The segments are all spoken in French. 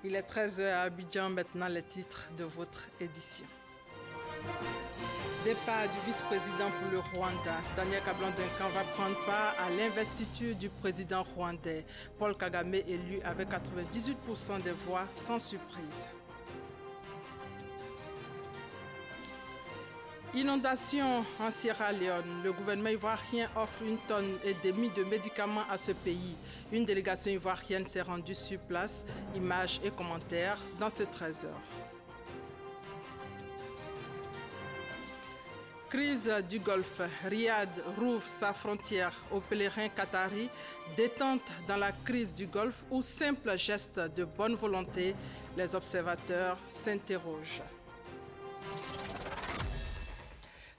Il est 13 h à Abidjan, maintenant les titres de votre édition. Départ du vice-président pour le Rwanda. Daniel Kablan-Duncan va prendre part à l'investiture du président rwandais. Paul Kagame élu avec 98% des voix sans surprise. Inondation en Sierra Leone. Le gouvernement ivoirien offre 1,5 tonne de médicaments à ce pays. Une délégation ivoirienne s'est rendue sur place. Images et commentaires dans ce 13 h. Crise du Golfe. Riyad rouvre sa frontière aux pèlerins qataris. Détente dans la crise du Golfe ou simple geste de bonne volonté, les observateurs s'interrogent.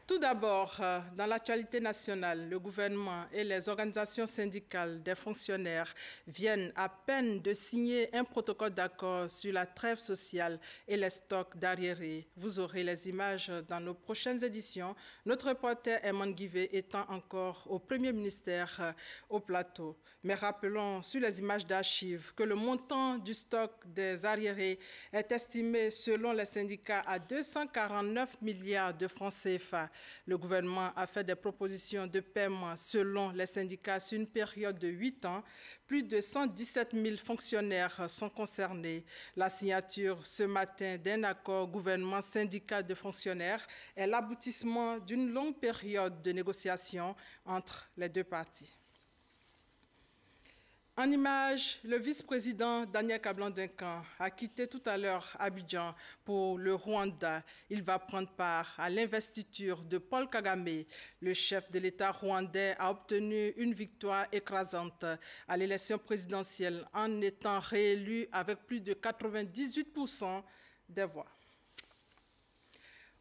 Tout d'abord, dans l'actualité nationale, le gouvernement et les organisations syndicales des fonctionnaires viennent à peine de signer un protocole d'accord sur la trêve sociale et les stocks d'arriérés. Vous aurez les images dans nos prochaines éditions. Notre reporter Eman Guivé étant encore au Premier ministère au plateau. Mais rappelons sur les images d'archives que le montant du stock des arriérés est estimé selon les syndicats à 249 milliards de francs CFA. Le gouvernement a fait des propositions de paiement selon les syndicats sur une période de 8 ans. Plus de 117 000 fonctionnaires sont concernés. La signature ce matin d'un accord gouvernement-syndicat de fonctionnaires est l'aboutissement d'une longue période de négociation entre les deux parties. En image, le vice-président Daniel Kablan-Duncan a quitté tout à l'heure Abidjan pour le Rwanda. Il va prendre part à l'investiture de Paul Kagame. Le chef de l'État rwandais a obtenu une victoire écrasante à l'élection présidentielle en étant réélu avec plus de 98% des voix.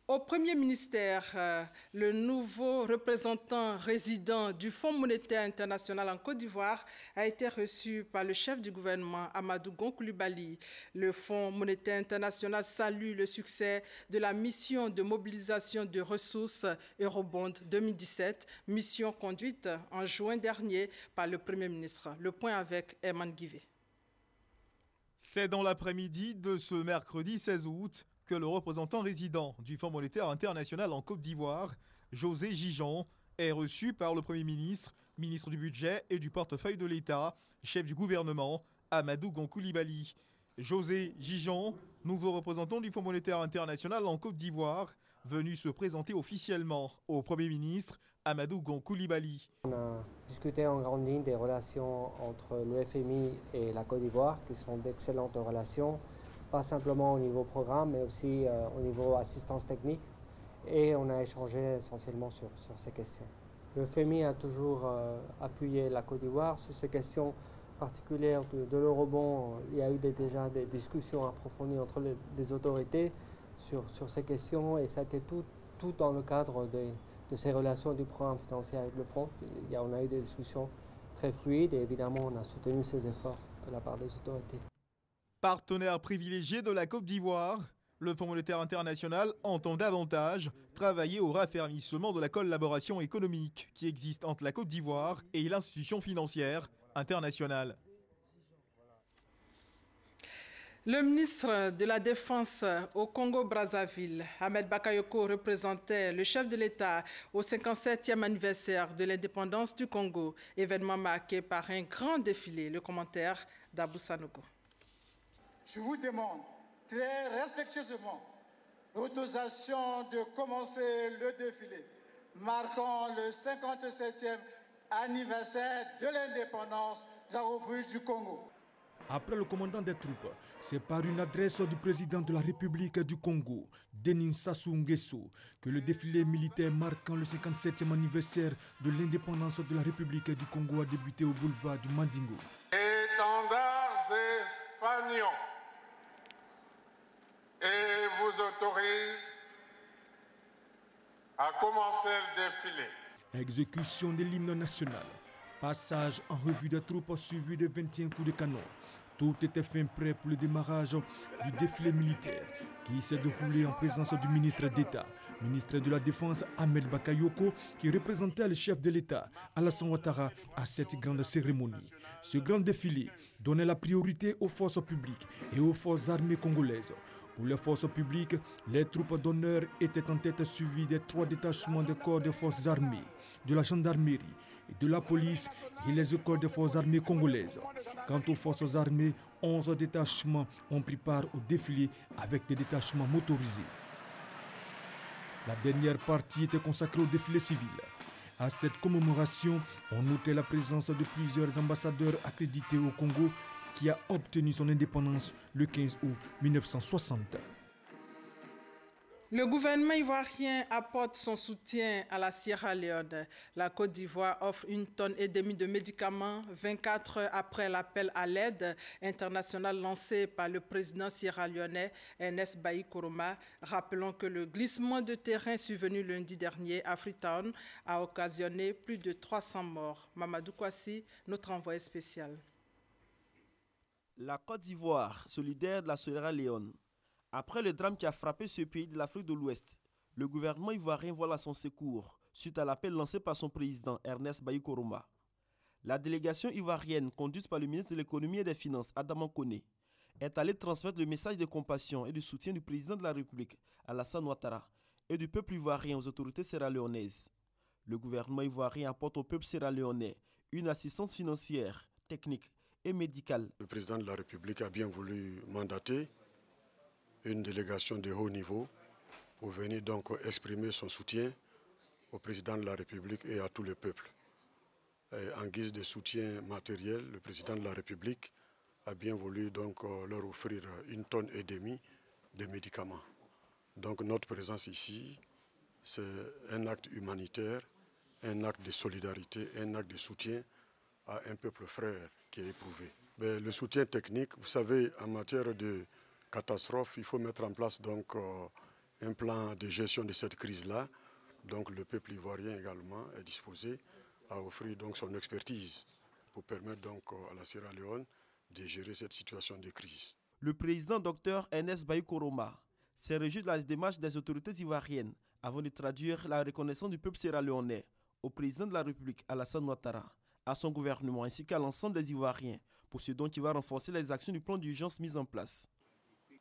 Au Premier ministère, le nouveau représentant résident du Fonds monétaire international en Côte d'Ivoire a été reçu par le chef du gouvernement, Amadou Gon Coulibaly. Le Fonds monétaire international salue le succès de la mission de mobilisation de ressources Eurobond 2017, mission conduite en juin dernier par le Premier ministre. Le point avec Eman Guivé. C'est dans l'après-midi de ce mercredi 16 août que le représentant résident du Fonds monétaire international en Côte d'Ivoire, José Gijon, est reçu par le Premier ministre, ministre du Budget et du portefeuille de l'État, chef du gouvernement, Amadou Gon Coulibaly. José Gijon, nouveau représentant du Fonds monétaire international en Côte d'Ivoire, venu se présenter officiellement au Premier ministre, Amadou Gon Coulibaly. On a discuté en grande ligne des relations entre le FMI et la Côte d'Ivoire, qui sont d'excellentes relations, pas simplement au niveau programme, mais aussi au niveau assistance technique. Et on a échangé essentiellement sur ces questions. Le FMI a toujours appuyé la Côte d'Ivoire sur ces questions particulières de l'eurobond. Il y a eu déjà des discussions approfondies entre les autorités sur ces questions, et ça a été tout dans le cadre de ces relations du programme financier avec le Fonds. On a eu des discussions très fluides, et évidemment on a soutenu ces efforts de la part des autorités. Partenaire privilégié de la Côte d'Ivoire, le Fonds monétaire international entend davantage travailler au raffermissement de la collaboration économique qui existe entre la Côte d'Ivoire et l'institution financière internationale. Le ministre de la Défense au Congo-Brazzaville, Ahmed Bakayoko, représentait le chef de l'État au 57e anniversaire de l'indépendance du Congo, événement marqué par un grand défilé. Le commentaire d'Abou Sanogo. Je vous demande très respectueusement l'autorisation de commencer le défilé marquant le 57e anniversaire de l'indépendance de la République du Congo. Après le commandant des troupes, c'est par une adresse du président de la République du Congo, Denis Sassou Nguesso, que le défilé militaire marquant le 57e anniversaire de l'indépendance de la République du Congo a débuté au boulevard du Mandingo. Étendards et fanions, et vous autorise à commencer le défilé. Exécution de l'hymne national, passage en revue des troupes suivi de 21 coups de canon, Tout était fin prêt pour le démarrage du défilé militaire qui s'est déroulé en présence du ministre d'État, ministre de la Défense Ahmed Bakayoko, qui représentait le chef de l'État Alassane Ouattara à cette grande cérémonie. Ce grand défilé donnait la priorité aux forces publiques et aux forces armées congolaises. Pour les forces publiques, les troupes d'honneur étaient en tête suivies des 3 détachements des corps des forces armées, de la gendarmerie, de la police et les écoles des forces armées congolaises. Quant aux forces armées, 11 détachements ont pris part au défilé avec des détachements motorisés. La dernière partie était consacrée au défilé civil. À cette commémoration, on notait la présence de plusieurs ambassadeurs accrédités au Congo qui a obtenu son indépendance le 15 août 1960. Le gouvernement ivoirien apporte son soutien à la Sierra Leone. La Côte d'Ivoire offre 1,5 tonne de médicaments 24 heures après l'appel à l'aide internationale lancé par le président sierra-léonais Ernest Bai Koroma. Rappelons que le glissement de terrain survenu lundi dernier à Freetown a occasionné plus de 300 morts. Mamadou Kouassi, notre envoyé spécial. La Côte d'Ivoire, solidaire de la Sierra Leone. Après le drame qui a frappé ce pays de l'Afrique de l'Ouest, le gouvernement ivoirien vole à son secours suite à l'appel lancé par son président Ernest Bai Koroma. La délégation ivoirienne, conduite par le ministre de l'économie et des finances Adama Koné, est allée transmettre le message de compassion et de soutien du président de la République Alassane Ouattara et du peuple ivoirien aux autorités sierra-léonaises. Le gouvernement ivoirien apporte au peuple sierra-léonais une assistance financière, technique et médicale. Le président de la République a bien voulu mandater une délégation de haut niveau pour venir donc exprimer son soutien au président de la République et à tout le peuple. Et en guise de soutien matériel, le président de la République a bien voulu donc leur offrir 1,5 tonne de médicaments. Donc notre présence ici, c'est un acte humanitaire, un acte de solidarité, un acte de soutien à un peuple frère qui est éprouvé. Mais le soutien technique, vous savez, en matière de catastrophe, il faut mettre en place donc un plan de gestion de cette crise-là. Donc le peuple ivoirien également est disposé à offrir donc son expertise pour permettre donc à la Sierra Leone de gérer cette situation de crise. Le président Dr Ernest Bai Koroma s'est réjoui de la démarche des autorités ivoiriennes avant de traduire la reconnaissance du peuple sierra-léonais au président de la République Alassane Ouattara, à son gouvernement ainsi qu'à l'ensemble des Ivoiriens pour ce dont il va renforcer les actions du plan d'urgence mis en place.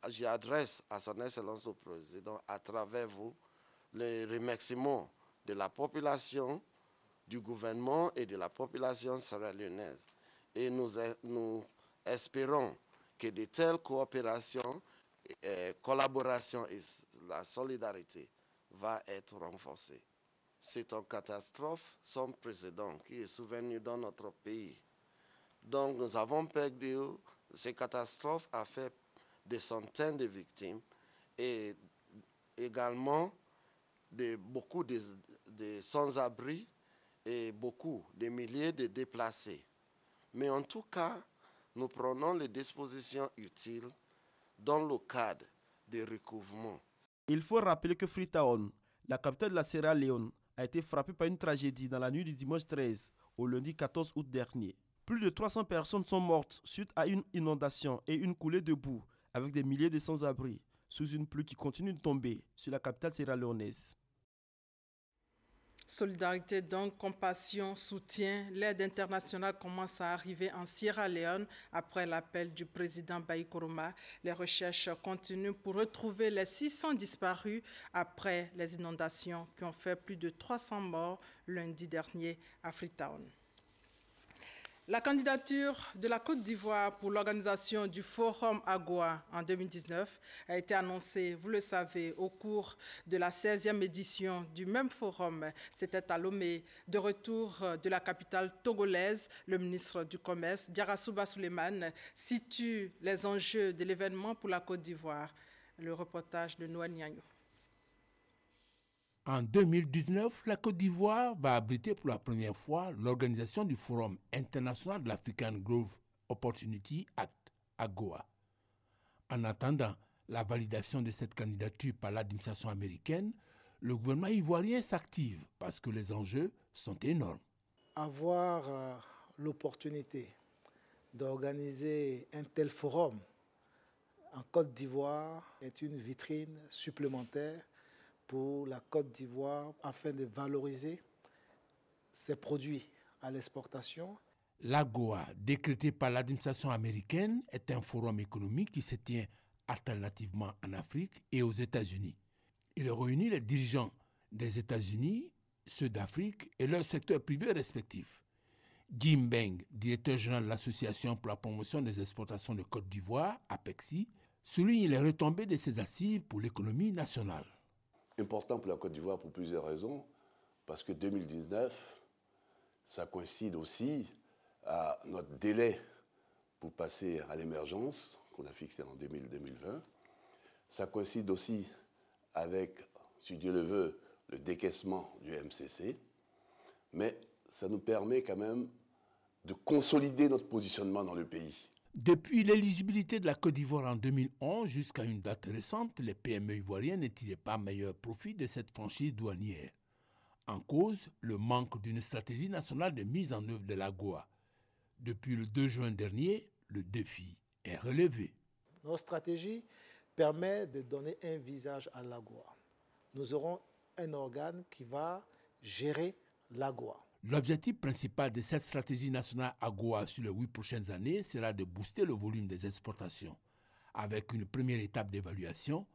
J'adresse à son Excellence au Président, à travers vous, les remerciements de la population, du gouvernement et de la population sierra-léonaise. Et nous espérons que de telles coopérations, collaborations et la solidarité va être renforcée. C'est une catastrophe sans précédent qui est survenue dans notre pays. Donc nous avons perdu, ces catastrophes a fait des centaines de victimes et également beaucoup de sans-abri et beaucoup de milliers de déplacés. Mais en tout cas, nous prenons les dispositions utiles dans le cadre des recouvrements. Il faut rappeler que Freetown, la capitale de la Sierra Leone, a été frappée par une tragédie dans la nuit du dimanche 13 au lundi 14 août dernier. Plus de 300 personnes sont mortes suite à une inondation et une coulée de boue, avec des milliers de sans-abri, sous une pluie qui continue de tomber sur la capitale sierra-léonaise. Solidarité donc, compassion, soutien. L'aide internationale commence à arriver en Sierra Leone après l'appel du président Bai Koroma. Les recherches continuent pour retrouver les 600 disparus après les inondations qui ont fait plus de 300 morts lundi dernier à Freetown. La candidature de la Côte d'Ivoire pour l'organisation du Forum AGOA en 2019 a été annoncée, vous le savez, au cours de la 16e édition du même forum. C'était à Lomé. De retour de la capitale togolaise, le ministre du Commerce, Diarasouba Souleymane, situe les enjeux de l'événement pour la Côte d'Ivoire. Le reportage de Noël Niagno. En 2019, la Côte d'Ivoire va abriter pour la première fois l'organisation du Forum international de l'African Growth Opportunity Act, AGOA. En attendant la validation de cette candidature par l'administration américaine, le gouvernement ivoirien s'active parce que les enjeux sont énormes. Avoir l'opportunité d'organiser un tel forum en Côte d'Ivoire est une vitrine supplémentaire pour la Côte d'Ivoire afin de valoriser ses produits à l'exportation. L'AGOA, décrété par l'administration américaine, est un forum économique qui se tient alternativement en Afrique et aux États-Unis. Il réunit les dirigeants des États-Unis, ceux d'Afrique et leurs secteurs privés respectifs. Guy Mbeng, directeur général de l'Association pour la promotion des exportations de Côte d'Ivoire, APEXI, souligne les retombées de ces assises pour l'économie nationale. Important pour la Côte d'Ivoire pour plusieurs raisons, parce que 2019, ça coïncide aussi à notre délai pour passer à l'émergence, qu'on a fixé en 2020. Ça coïncide aussi avec, si Dieu le veut, le décaissement du MCC, mais ça nous permet quand même de consolider notre positionnement dans le pays. Depuis l'éligibilité de la Côte d'Ivoire en 2011 jusqu'à une date récente, les PME ivoiriennes ne tiraient pas meilleur profit de cette franchise douanière. En cause, le manque d'une stratégie nationale de mise en œuvre de l'AGOA. Depuis le 2 juin dernier, le défi est relevé. Notre stratégie permet de donner un visage à l'AGOA. Nous aurons un organe qui va gérer l'AGOA. L'objectif principal de cette stratégie nationale AGOA sur les 8 prochaines années sera de booster le volume des exportations, avec une première étape d'évaluation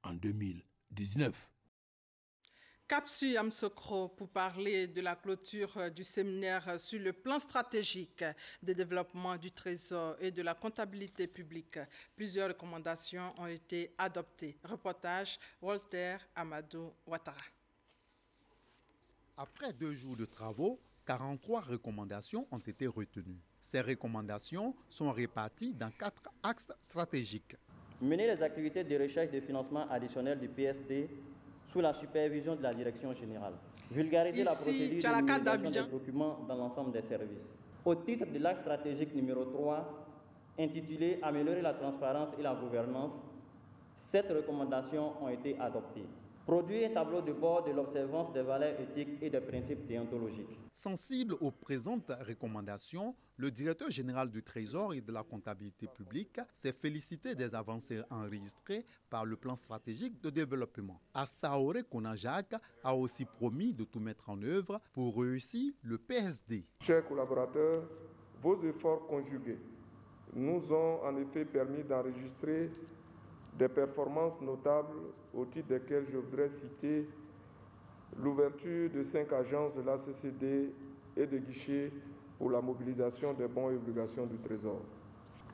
en 2019. Cap sur Yamoussoukro pour parler de la clôture du séminaire sur le plan stratégique de développement du Trésor et de la comptabilité publique. Plusieurs recommandations ont été adoptées. Reportage Walter Amadou Ouattara. Après 2 jours de travaux, 43 recommandations ont été retenues. Ces recommandations sont réparties dans 4 axes stratégiques. Mener les activités de recherche de financement additionnel du PSD sous la supervision de la direction générale. Vulgariser la procédure de numérisation des documents dans l'ensemble des services. Au titre de l'axe stratégique numéro 3, intitulé « Améliorer la transparence et la gouvernance », 7 recommandations ont été adoptées. Produire un tableau de bord de l'observance des valeurs éthiques et des principes déontologiques. Sensible aux présentes recommandations, le directeur général du Trésor et de la comptabilité publique s'est félicité des avancées enregistrées par le plan stratégique de développement. Assaoré Konajak a aussi promis de tout mettre en œuvre pour réussir le PSD. Chers collaborateurs, vos efforts conjugués nous ont en effet permis d'enregistrer des performances notables au titre desquelles je voudrais citer l'ouverture de 5 agences de l'ACCD et de guichets pour la mobilisation des bons et obligations du Trésor.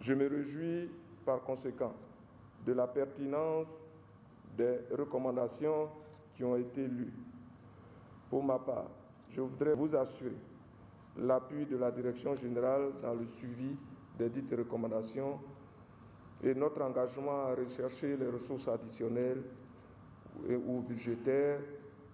Je me réjouis par conséquent de la pertinence des recommandations qui ont été lues. Pour ma part, je voudrais vous assurer l'appui de la Direction générale dans le suivi des dites recommandations et notre engagement à rechercher les ressources additionnelles ou budgétaires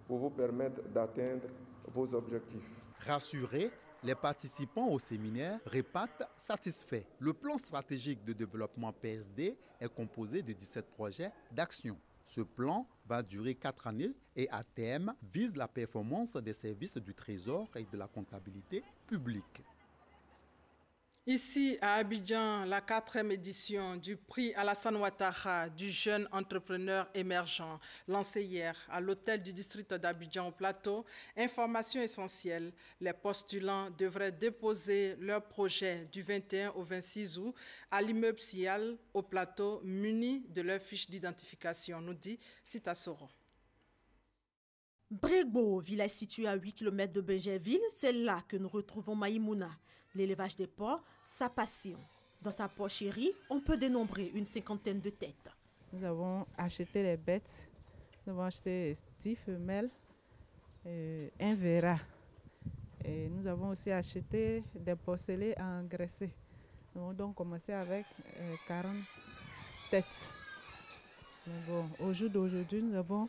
pour vous permettre d'atteindre vos objectifs. Rassurés, les participants au séminaire repartent satisfaits. Le plan stratégique de développement PSD est composé de 17 projets d'action. Ce plan va durer 4 années et à terme vise la performance des services du Trésor et de la comptabilité publique. Ici, à Abidjan, la 4e édition du prix Alassane Ouattara du jeune entrepreneur émergent, lancé hier à l'hôtel du district d'Abidjan au Plateau. Information essentielle, les postulants devraient déposer leur projet du 21 au 26 août à l'immeuble Sial au Plateau, munis de leur fiche d'identification, nous dit Sita Soro. Bregbo, village situé à 8 km de Benjerville, c'est là que nous retrouvons Maïmouna. L'élevage des porcs, sa passion. Dans sa porcherie, on peut dénombrer une 50aine de têtes. Nous avons acheté les bêtes. Nous avons acheté 10 femelles, un verra. Et nous avons aussi acheté des porcelets engraissés. Nous avons donc commencé avec 40 têtes. Mais bon, au jour d'aujourd'hui, nous avons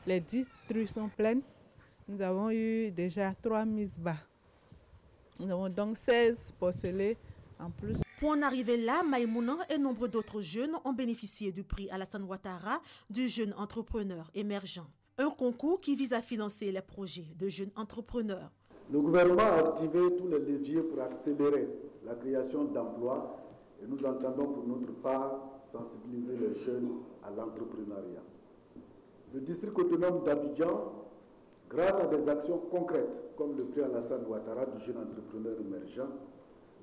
les 10 truies sont pleines. Nous avons eu déjà 3 mises bas. Nous avons donc 16 porcelets en plus. Pour en arriver là, Maïmouna et nombre d'autres jeunes ont bénéficié du prix Alassane Ouattara du jeune entrepreneur émergent. Un concours qui vise à financer les projets de jeunes entrepreneurs. Le gouvernement a activé tous les leviers pour accélérer la création d'emplois et nous entendons pour notre part sensibiliser les jeunes à l'entrepreneuriat. Le district autonome d'Abidjan, grâce à des actions concrètes comme le prix Alassane Ouattara du jeune entrepreneur émergent,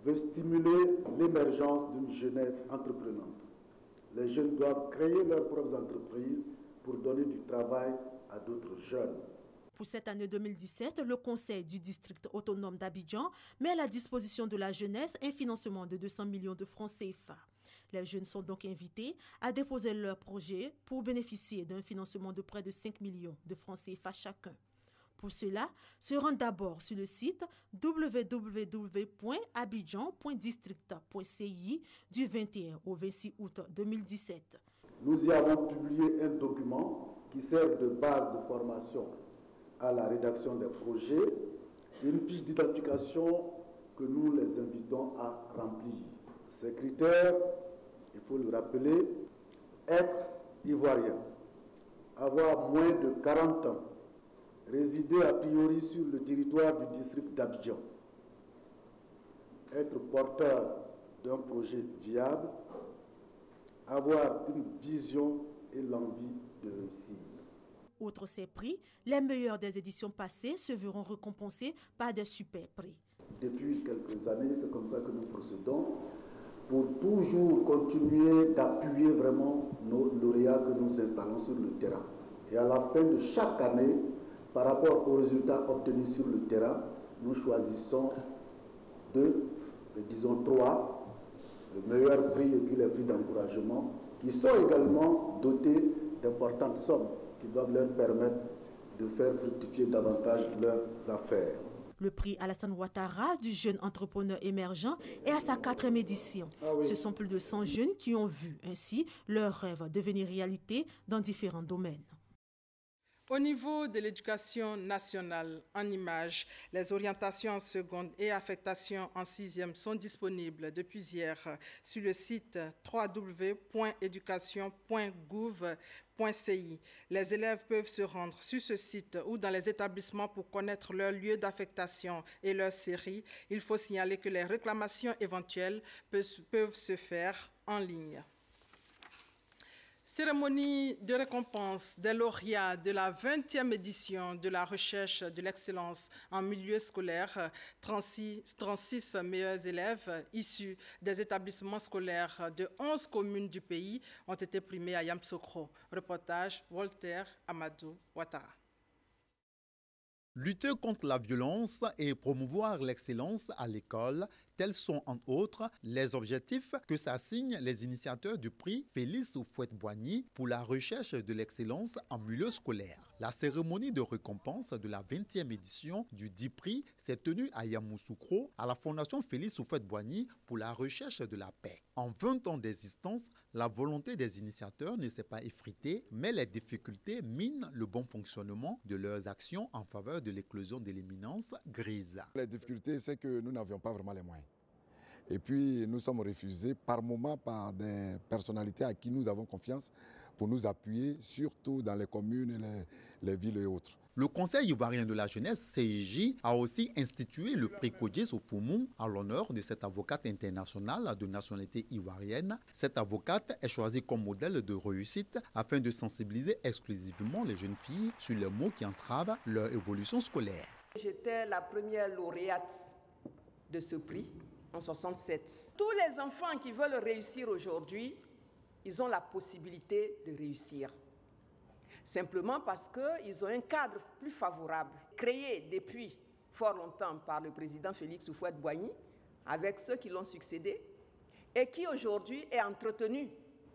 veut stimuler l'émergence d'une jeunesse entreprenante. Les jeunes doivent créer leurs propres entreprises pour donner du travail à d'autres jeunes. Pour cette année 2017, le Conseil du district autonome d'Abidjan met à la disposition de la jeunesse un financement de 200 millions de francs CFA. Les jeunes sont donc invités à déposer leur projet pour bénéficier d'un financement de près de 5 millions de francs CFA chacun. Pour cela, se rendre d'abord sur le site www.abidjan.district.ci du 21 au 26 août 2017. Nous y avons publié un document qui sert de base de formation à la rédaction des projets et une fiche d'identification que nous les invitons à remplir. Ces critères, il faut le rappeler, être ivoirien, avoir moins de 40 ans, résider a priori sur le territoire du district d'Abidjan, être porteur d'un projet viable, avoir une vision et l'envie de réussir. Outre ces prix, les meilleurs des éditions passées se verront récompensés par des super prix. Depuis quelques années, c'est comme ça que nous procédons pour toujours continuer d'appuyer vraiment nos lauréats que nous installons sur le terrain. Et à la fin de chaque année, par rapport aux résultats obtenus sur le terrain, nous choisissons trois, le meilleur prix et puis les prix d'encouragement, qui sont également dotés d'importantes sommes qui doivent leur permettre de faire fructifier davantage leurs affaires. Le prix Alassane Ouattara du jeune entrepreneur émergent est à sa 4e édition. Ce sont plus de 100 jeunes qui ont vu ainsi leurs rêves devenir réalité dans différents domaines. Au niveau de l'éducation nationale en images, les orientations en seconde et affectations en 6e sont disponibles depuis hier sur le site www.education.gouv.ci. Les élèves peuvent se rendre sur ce site ou dans les établissements pour connaître leur lieu d'affectation et leur série. Il faut signaler que les réclamations éventuelles peuvent se faire en ligne. Cérémonie de récompense des lauréats de la 20e édition de la recherche de l'excellence en milieu scolaire. 36 meilleurs élèves issus des établissements scolaires de 11 communes du pays ont été primés à Yamoussoukro. Reportage Walter Amadou Ouattara. Lutter contre la violence et promouvoir l'excellence à l'école, tels sont entre autres les objectifs que s'assignent les initiateurs du prix Félix Houphouët-Boigny pour la recherche de l'excellence en milieu scolaire. La cérémonie de récompense de la 20e édition du dit prix s'est tenue à Yamoussoukro à la Fondation Félix Houphouët-Boigny pour la recherche de la paix. En 20 ans d'existence, la volonté des initiateurs ne s'est pas effritée, mais les difficultés minent le bon fonctionnement de leurs actions en faveur de l'éclosion de l'éminence grise. Les difficultés, c'est que nous n'avions pas vraiment les moyens. Et puis, nous sommes refusés par moments par des personnalités à qui nous avons confiance pour nous appuyer, surtout dans les communes, les villes et autres. Le Conseil ivoirien de la jeunesse, CIJ, a aussi institué le prix Kodjes Opoumou en l'honneur de cette avocate internationale de nationalité ivoirienne. Cette avocate est choisie comme modèle de réussite afin de sensibiliser exclusivement les jeunes filles sur les maux qui entravent leur évolution scolaire. J'étais la première lauréate de ce prix en 1967. Tous les enfants qui veulent réussir aujourd'hui, ils ont la possibilité de réussir. Simplement parce qu'ils ont un cadre plus favorable, créé depuis fort longtemps par le président Félix Houphouët-Boigny, avec ceux qui l'ont succédé, et qui aujourd'hui est entretenu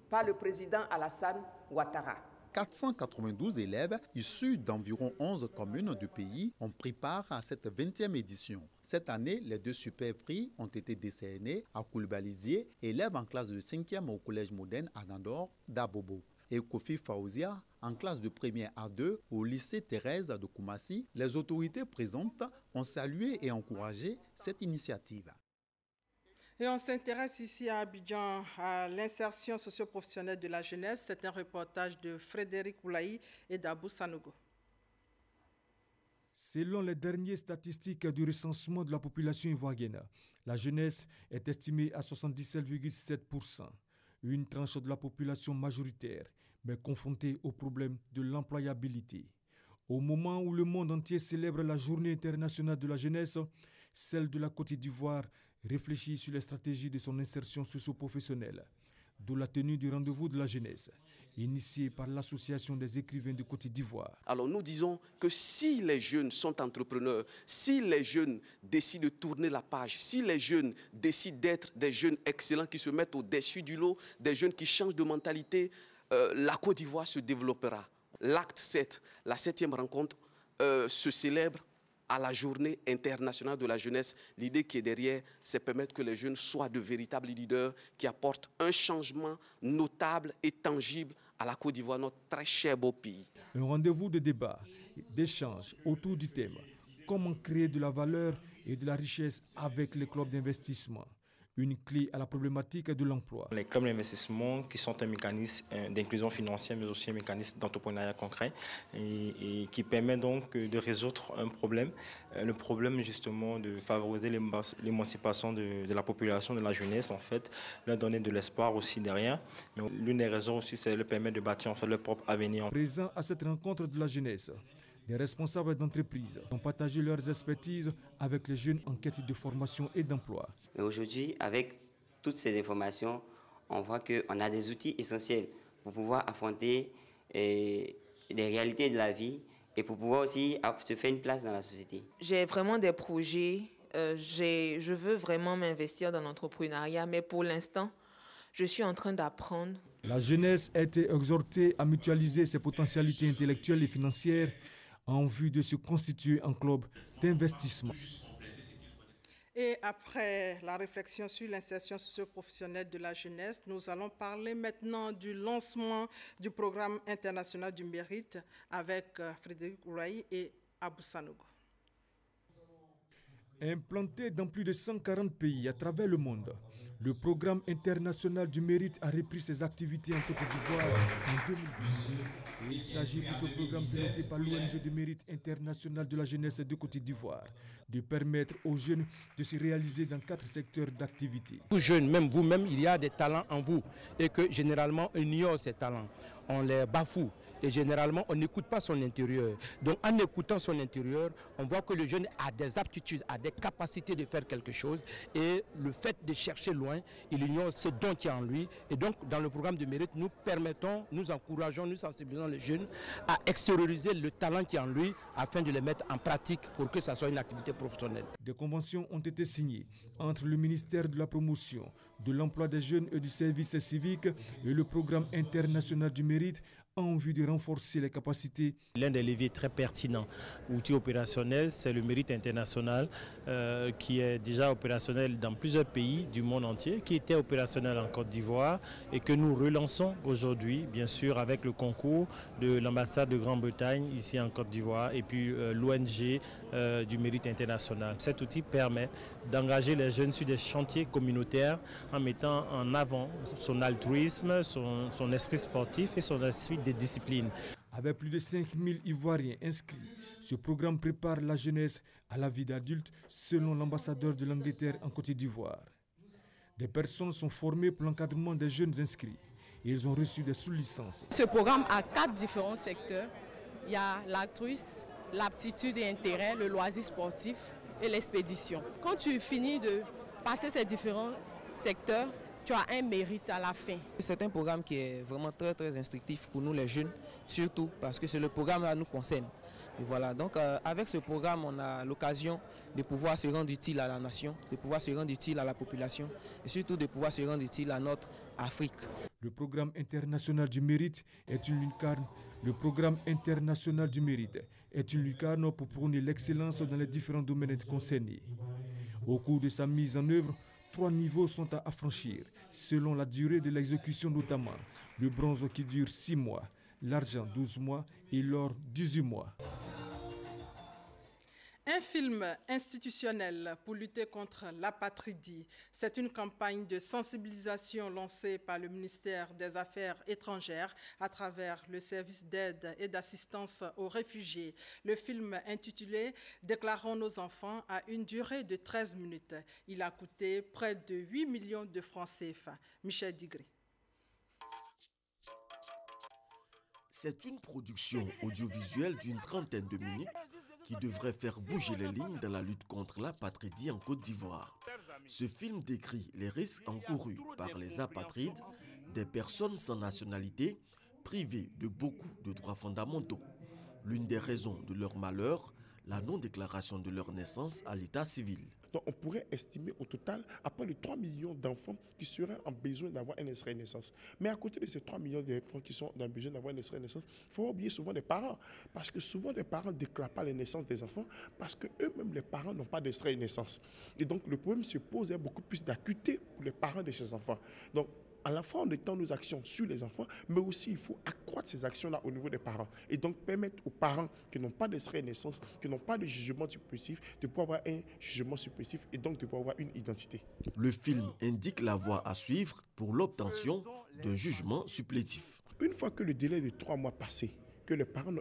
par le président Alassane Ouattara. 492 élèves issus d'environ 11 communes du pays ont pris part à cette 20e édition. Cette année, les 2 super prix ont été décernés à Koulibaly, élève en classe de 5e au collège moderne à Nandor d'Abobo, et Kofi Faouzia en classe de première A2 au lycée Thérèse de Koumassi. Les autorités présentes ont salué et encouragé cette initiative. Et on s'intéresse ici à Abidjan à l'insertion socio-professionnelle de la jeunesse. C'est un reportage de Frédéric Oulaï et d'Abou Sanogo. Selon les dernières statistiques du recensement de la population ivoirienne, la jeunesse est estimée à 77,7%, une tranche de la population majoritaire, mais confrontée au problème de l'employabilité. Au moment où le monde entier célèbre la Journée internationale de la jeunesse, celle de la Côte d'Ivoire réfléchit sur les stratégies de son insertion socio-professionnelle, d'où la tenue du rendez-vous de la jeunesse, initié par l'Association des écrivains de Côte d'Ivoire. Alors nous disons que si les jeunes sont entrepreneurs, si les jeunes décident de tourner la page, si les jeunes décident d'être des jeunes excellents qui se mettent au-dessus du lot, des jeunes qui changent de mentalité, la Côte d'Ivoire se développera. L'acte 7, la 7e rencontre, se célèbre à la Journée internationale de la jeunesse. L'idée qui est derrière, c'est permettre que les jeunes soient de véritables leaders qui apportent un changement notable et tangible à la Côte d'Ivoire, notre très cher beau pays. Un rendez-vous de débat, d'échange autour du thème « Comment créer de la valeur et de la richesse avec les clubs d'investissement ?» Une clé à la problématique de l'emploi. Les clubs d'investissement qui sont un mécanisme d'inclusion financière, mais aussi un mécanisme d'entrepreneuriat concret et qui permet donc de résoudre un problème, le problème justement de favoriser l'émancipation de la population, de la jeunesse en fait, leur donner de l'espoir aussi derrière. Mais l'une des raisons aussi, c'est de permettre de bâtir en fait leur propre avenir. Présent à cette rencontre de la jeunesse, les responsables d'entreprises ont partagé leurs expertises avec les jeunes en quête de formation et d'emploi. Mais aujourd'hui, avec toutes ces informations, on voit qu'on a des outils essentiels pour pouvoir affronter les réalités de la vie et pour pouvoir aussi se faire une place dans la société. J'ai vraiment des projets, je veux vraiment m'investir dans l'entrepreneuriat, mais pour l'instant, je suis en train d'apprendre. La jeunesse a été exhortée à mutualiser ses potentialités intellectuelles et financières en vue de se constituer en club d'investissement. Et après la réflexion sur l'insertion socio-professionnelle de la jeunesse, nous allons parler maintenant du lancement du programme international du mérite avec Frédéric Ouraï et Abou Sanogo. Implanté dans plus de 140 pays à travers le monde, le programme international du mérite a repris ses activités en Côte d'Ivoire en 2012. Et il s'agit pour ce programme piloté par l'ONG du mérite international de la jeunesse de Côte d'Ivoire de permettre aux jeunes de se réaliser dans 4 secteurs d'activité. Tout jeune, même vous-même, il y a des talents en vous et que généralement on ignore ces talents, on les bafoue. Et généralement, on n'écoute pas son intérieur. Donc, en écoutant son intérieur, on voit que le jeune a des aptitudes, a des capacités de faire quelque chose. Et le fait de chercher loin, il ignore ce dont il y a en lui. Et donc, dans le programme de mérite, nous permettons, nous encourageons, nous sensibilisons les jeunes à extérioriser le talent qui est en lui afin de les mettre en pratique pour que ça soit une activité professionnelle. Des conventions ont été signées entre le ministère de la Promotion, de l'Emploi des Jeunes et du Service civique et le programme international du mérite en vue de renforcer les capacités. L'un des leviers très pertinents, outil opérationnel, c'est le mérite international qui est déjà opérationnel dans plusieurs pays du monde entier, qui était opérationnel en Côte d'Ivoire et que nous relançons aujourd'hui, bien sûr, avec le concours de l'ambassade de Grande-Bretagne ici en Côte d'Ivoire et puis l'ONG du mérite international. Cet outil permet d'engager les jeunes sur des chantiers communautaires en mettant en avant son altruisme, son esprit sportif et son esprit des disciplines. Avec plus de 5000 Ivoiriens inscrits, ce programme prépare la jeunesse à la vie d'adulte selon l'ambassadeur de l'Angleterre en Côte d'Ivoire. Des personnes sont formées pour l'encadrement des jeunes inscrits et ils ont reçu des sous-licences. Ce programme a 4 différents secteurs. Il y a l'altruisme, l'aptitude et intérêt, le loisir sportif et l'expédition. Quand tu finis de passer ces différents secteurs, tu as un mérite à la fin. C'est un programme qui est vraiment très très instructif pour nous les jeunes, surtout parce que c'est le programme qui nous concerne. Et voilà, donc avec ce programme, on a l'occasion de pouvoir se rendre utile à la nation, de pouvoir se rendre utile à la population et surtout de pouvoir se rendre utile à notre Afrique. Le programme international du mérite est une lucarne. Le programme international du mérite est une lucarne pour prôner l'excellence dans les différents domaines concernés. Au cours de sa mise en œuvre, 3 niveaux sont à affranchir, selon la durée de l'exécution notamment. Le bronze qui dure 6 mois, l'argent 12 mois et l'or 18 mois. Un film institutionnel pour lutter contre l'apatridie. C'est une campagne de sensibilisation lancée par le ministère des Affaires étrangères à travers le service d'aide et d'assistance aux réfugiés. Le film intitulé « Déclarons nos enfants » a une durée de 13 minutes. Il a coûté près de 8 millions de francs CFA. Michel Digré. C'est une production audiovisuelle d'une trentaine de minutes qui devrait faire bouger les lignes dans la lutte contre l'apatridie en Côte d'Ivoire. Ce film décrit les risques encourus par les apatrides, des personnes sans nationalité, privées de beaucoup de droits fondamentaux. L'une des raisons de leur malheur, la non-déclaration de leur naissance à l'état civil. Donc on pourrait estimer au total à près de 3 millions d'enfants qui seraient en besoin d'avoir un extrait de naissance. Mais à côté de ces 3 millions d'enfants qui sont en besoin d'avoir un extrait de naissance, il faut oublier souvent les parents. Parce que souvent les parents ne déclarent pas les naissances des enfants parce qu'eux-mêmes, les parents, n'ont pas d'extrait de naissance. Et donc le problème se pose avec beaucoup plus d'acuité pour les parents de ces enfants. Donc à la fois, on étend nos actions sur les enfants, mais aussi il faut accroître ces actions-là au niveau des parents. Et donc permettre aux parents qui n'ont pas d'extrait de naissance, qui n'ont pas de jugement supplétif, de pouvoir avoir un jugement supplétif et donc de pouvoir avoir une identité. Le film indique la voie à suivre pour l'obtention d'un jugement supplétif. Une fois que le délai de 3 mois passé, que les parents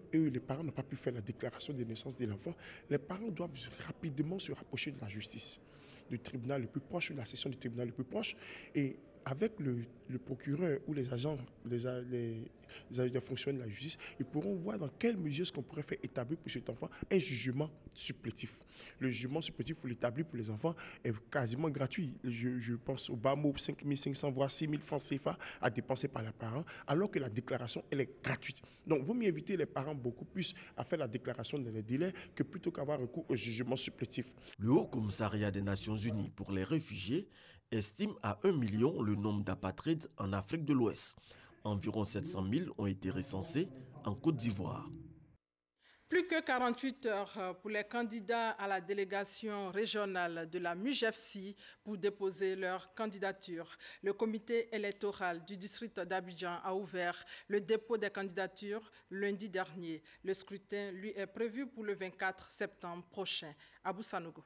n'ont pas pu faire la déclaration de naissance de l'enfant, les parents doivent rapidement se rapprocher de la justice, du tribunal le plus proche, de la session du tribunal le plus proche, et avec le procureur ou les agents, les fonctionnaires de la justice, ils pourront voir dans quelle mesure est-ce qu'on pourrait faire établir pour cet enfant un jugement supplétif. Le jugement supplétif, pour l'établir pour les enfants, est quasiment gratuit. Je pense au bas mot 5 500 voire 6 000 francs CFA à dépenser par les parents, alors que la déclaration, elle est gratuite. Donc, il vaut mieux inviter les parents beaucoup plus à faire la déclaration dans les délais que plutôt qu'avoir recours au jugement supplétif. Le Haut Commissariat des Nations Unies pour les réfugiés estime à 1 million le nombre d'apatrides en Afrique de l'Ouest. Environ 700 000 ont été recensés en Côte d'Ivoire. Plus que 48 heures pour les candidats à la délégation régionale de la MUJEFSI pour déposer leur candidature. Le comité électoral du district d'Abidjan a ouvert le dépôt des candidatures lundi dernier. Le scrutin, lui, est prévu pour le 24 septembre prochain. Abou Sanogo.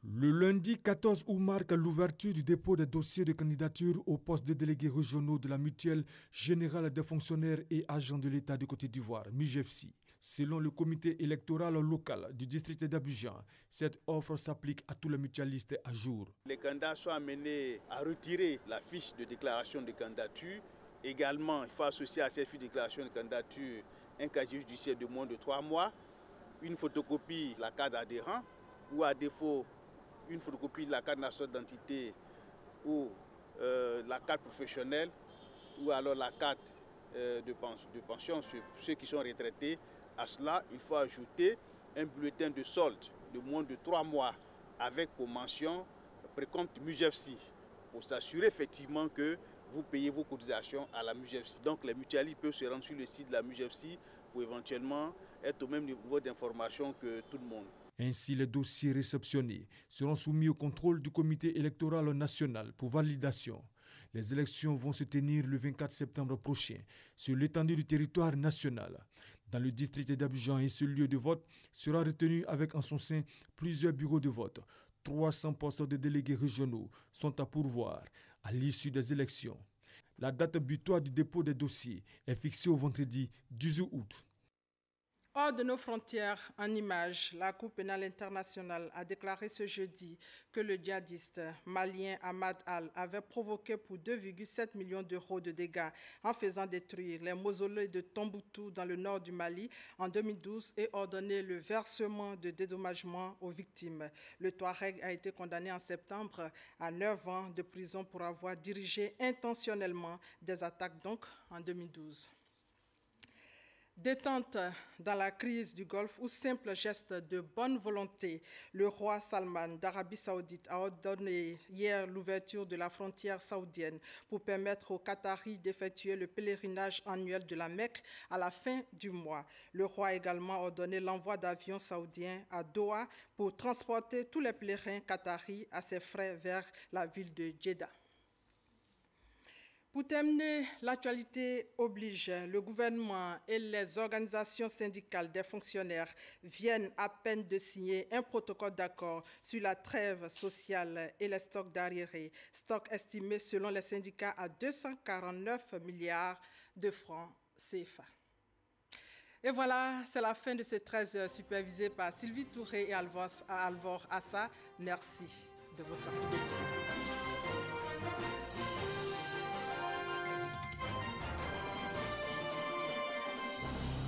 Le lundi 14 août marque l'ouverture du dépôt des dossiers de candidature au poste de délégués régionaux de la Mutuelle Générale des fonctionnaires et agents de l'État de Côte d'Ivoire, MUJEFSI. Selon le comité électoral local du district d'Abidjan, cette offre s'applique à tous les mutualistes à jour. Les candidats sont amenés à retirer la fiche de déclaration de candidature. Également, il faut associer à cette fiche de déclaration de candidature un casier judiciaire de moins de 3 mois, une photocopie de la carte d'adhérent ou à défaut une photocopie de la carte nationale d'identité ou la carte professionnelle ou alors la carte de pension sur ceux qui sont retraités. À cela, il faut ajouter un bulletin de solde de moins de 3 mois avec pour mention précompte MUJEFSI pour s'assurer effectivement que vous payez vos cotisations à la MUJEFSI. Donc les mutualistes peuvent se rendre sur le site de la MUJEFSI pour éventuellement être au même niveau d'information que tout le monde. Ainsi, les dossiers réceptionnés seront soumis au contrôle du comité électoral national pour validation. Les élections vont se tenir le 24 septembre prochain sur l'étendue du territoire national. Dans le district d'Abidjan, et ce lieu de vote sera retenu avec en son sein plusieurs bureaux de vote. 300 postes de délégués régionaux sont à pourvoir à l'issue des élections. La date butoir du dépôt des dossiers est fixée au vendredi 18 août. Hors de nos frontières, en images, la Cour pénale internationale a déclaré ce jeudi que le djihadiste malien Ahmad Al avait provoqué pour 2,7 millions d'euros de dégâts en faisant détruire les mausolées de Tombouctou dans le nord du Mali en 2012 et ordonné le versement de dédommagements aux victimes. Le Touareg a été condamné en septembre à 9 ans de prison pour avoir dirigé intentionnellement des attaques, donc en 2012. Détente dans la crise du Golfe ou simple geste de bonne volonté, le roi Salman d'Arabie Saoudite a ordonné hier l'ouverture de la frontière saoudienne pour permettre aux Qataris d'effectuer le pèlerinage annuel de la Mecque à la fin du mois. Le roi a également ordonné l'envoi d'avions saoudiens à Doha pour transporter tous les pèlerins qataris à ses frais vers la ville de Jeddah. Pour terminer, l'actualité oblige. Le gouvernement et les organisations syndicales des fonctionnaires viennent à peine de signer un protocole d'accord sur la trêve sociale et les stocks d'arriérés, stocks estimés selon les syndicats à 249 milliards de francs CFA. Et voilà, c'est la fin de ce 13h supervisé par Sylvie Touré et Alvor Assa. Merci de votre fidélité.